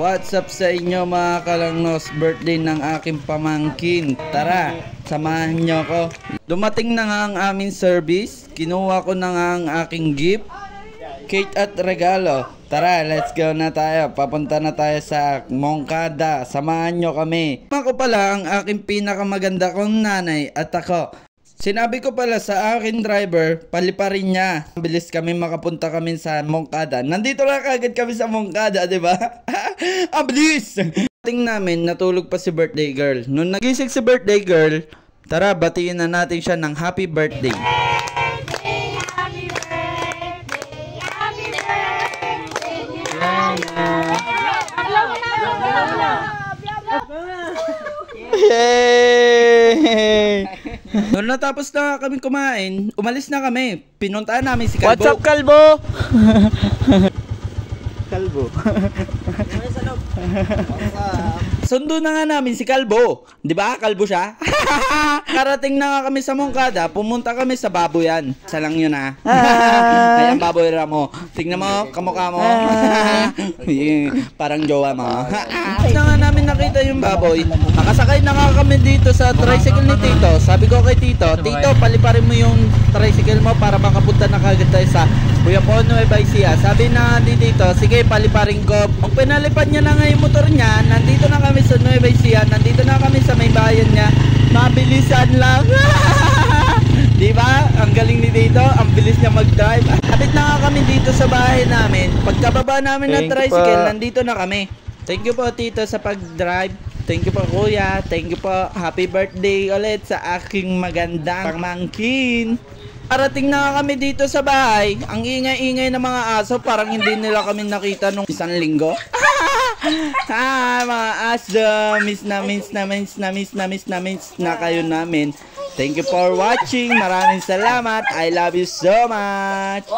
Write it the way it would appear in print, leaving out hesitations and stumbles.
What's up sa inyo mga kalangnos? Birthday ng aking pamangkin. Tara, samahan nyo ko. Dumating na nga ang aming service. Kinuha ko na nga ang aking gift, cake at regalo. Tara, let's go na tayo. Papunta na tayo sa Moncada. Samahan nyo kami. Ako pala ang aking pinakamaganda kong nanay at ako. Sinabi ko pala sa aking driver, paliparin niya. Bilis kami makapunta kami sa Moncada. Nandito na kagad kami sa Moncada, di ba? Ang bilis! Ting namin, natulog pa si birthday girl. Nung nagising si birthday girl, tara, batiin na natin siya ng happy birthday. Happy birthday, happy birthday. Yay! Nung natapos na kami kumain, umalis na kami. Pinuntahan namin si Kalbo. What's up, Kalbo? Kalbo. Sundo na nga namin si Kalbo. Di ba? Kalbo siya. Karating na nga kami sa Moncada. Pumunta kami sa baboyan. Isa lang yun ha. Ayan baboy Ramo. Tingnan mo, kamukha mo. Parang jowa mo. Na nga namin nakita yung baboy. Nakasakay na nga kami dito sa tricycle ni Tito. Sabi ko kay Tito, Tito, paliparin mo yung tricycle mo para makapunta na kagad tayo sa Buyampon, Nueva Ecija. Sabi na di Tito, sige paliparin ko. Pag pinalipad niya na nga yung motor niya, nandito na kami sa Nueva Ecija, nandito na kami sa may bayan niya. Mabilisan lang. Diba? Ang galing ni Tito, ang bilis niya mag-drive. Kapit na nga kami dito sa bahay namin. Pagkababa namin ng tricycle, nandito na kami. Thank you po Tito sa pag-drive. Thank you po kuya. Thank you po. Happy birthday ulit sa aking magandang pamangkin. Parating na nga kami dito sa bahay. Ang ingay-ingay ng mga aso, parang hindi nila kami nakita nung isang linggo. Mga aso, miss na kayo namin. Thank you for watching. Maraming salamat. I love you so much.